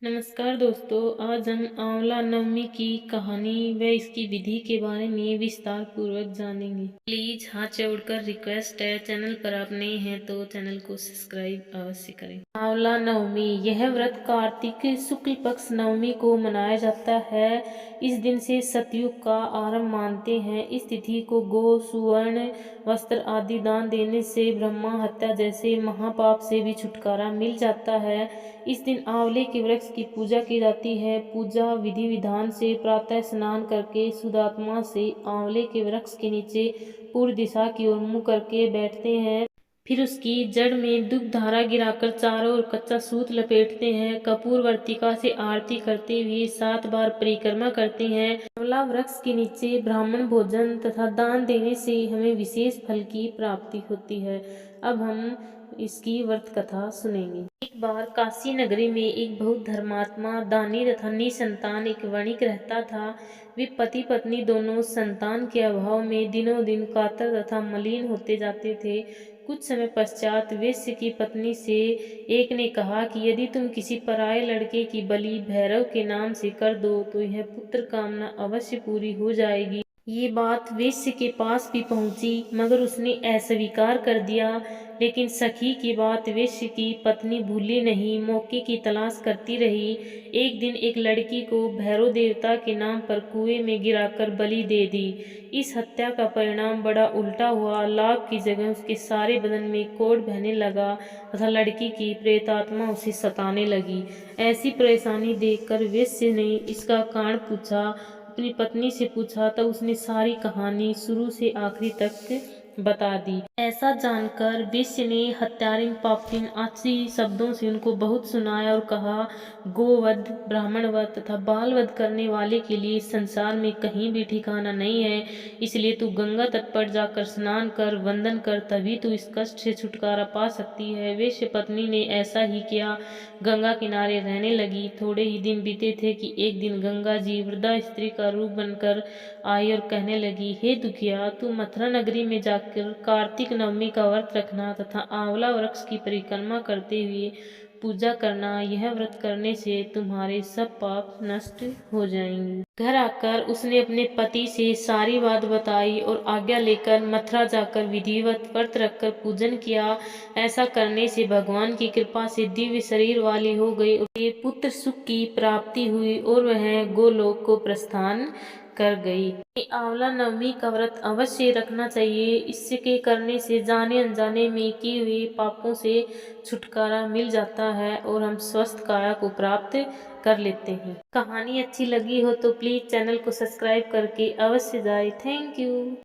नमस्कार दोस्तों, आज हम आंवला नवमी की कहानी व इसकी विधि के बारे में विस्तार पूर्वक जानेंगे। प्लीज हाथ जोड़कर रिक्वेस्ट है, चैनल पर आप नए हैं तो चैनल को सब्सक्राइब अवश्य करें। आंवला नवमी, यह व्रत कार्तिक शुक्ल पक्ष नवमी को मनाया जाता है। इस दिन से सतयुग का आरंभ मानते हैं। इस तिथि को गो, सुवर्ण, वस्त्र आदि दान देने से ब्रह्मा हत्या जैसे महापाप से भी छुटकारा मिल जाता है। इस दिन आंवले के वृक्ष की पूजा की जाती है। पूजा विधि विधान से प्रातः स्नान करके शुद्धात्मा से आंवले के वृक्ष के नीचे पूर्व दिशा की ओर मुंह करके बैठते हैं। फिर उसकी जड़ में दुग्ध धारा गिराकर चारों ओर कच्चा सूत लपेटते हैं। कपूर वर्तिका से आरती करते हुए 7 बार परिक्रमा करते हैं। आंवला वृक्ष के नीचे ब्राह्मण भोजन तथा दान देने से हमें विशेष फल की प्राप्ति होती है। अब हम इसकी व्रत कथा सुनेंगे। एक बार काशी नगरी में एक बहुत धर्मात्मा, दानी तथा निसंतान एक वणिक रहता था। वे पति पत्नी दोनों संतान के अभाव में दिनों दिन कातर तथा मलिन होते जाते थे। कुछ समय पश्चात वेश्य की पत्नी से एक ने कहा कि यदि तुम किसी पराये लड़के की बलि भैरव के नाम से कर दो तो यह पुत्र कामना अवश्य पूरी हो जाएगी। ये बात वेश्य के पास भी पहुंची, मगर उसने अस्वीकार कर दिया। लेकिन सखी की बात वेश्य की पत्नी भूली नहीं, मौके की तलाश करती रही। एक दिन एक लड़की को भैरव देवता के नाम पर कुएं में गिराकर बलि दे दी। इस हत्या का परिणाम बड़ा उल्टा हुआ। लाभ की जगह उसके सारे बदन में कोढ़ बहने लगा तथा लड़की की प्रेतात्मा उसे सताने लगी। ऐसी परेशानी देखकर वेश्य ने इसका कारण पूछा। अपनी पत्नी से पूछा तब उसने सारी कहानी शुरू से आखिरी तक बता दी। ऐसा जानकर वेश्य ने हत्यारिन पापिन आदि शब्दों से उनको बहुत सुनाया और कहा, गोवध, ब्राह्मणवध तथा बालवध करने वाले के लिए संसार में कहीं भी ठिकाना नहीं है। इसलिए तू गंगा तट पर जाकर स्नान कर, वंदन कर, तभी तू इस कष्ट से छुटकारा पा सकती है। वेश्य पत्नी ने ऐसा ही किया, गंगा किनारे रहने लगी। थोड़े ही दिन बीते थे कि एक दिन गंगा जी वृद्धा स्त्री का रूप बनकर आई और कहने लगी, हे दुखिया, तू मथुरा नगरी में जाकर कार्तिक नवमी का व्रत रखना तथा आंवला वृक्ष की परिक्रमा करते हुए पूजा करना। यह व्रत करने से तुम्हारे सब पाप नष्ट हो जाएंगे। घर आकर उसने अपने पति से सारी बात बताई और आज्ञा लेकर मथुरा जाकर विधिवत व्रत रखकर पूजन किया। ऐसा करने से भगवान की कृपा से दिव्य शरीर वाली हो गई, पुत्र सुख की प्राप्ति हुई और वह गोलोक को प्रस्थान कर गई। आंवला नवमी का व्रत अवश्य रखना चाहिए। इसके करने से जाने अनजाने में किए हुए पापों से छुटकारा मिल जाता है और हम स्वस्थ काया को प्राप्त कर लेते हैं। कहानी अच्छी लगी हो तो प्लीज चैनल को सब्सक्राइब करके अवश्य जाए। Thank you.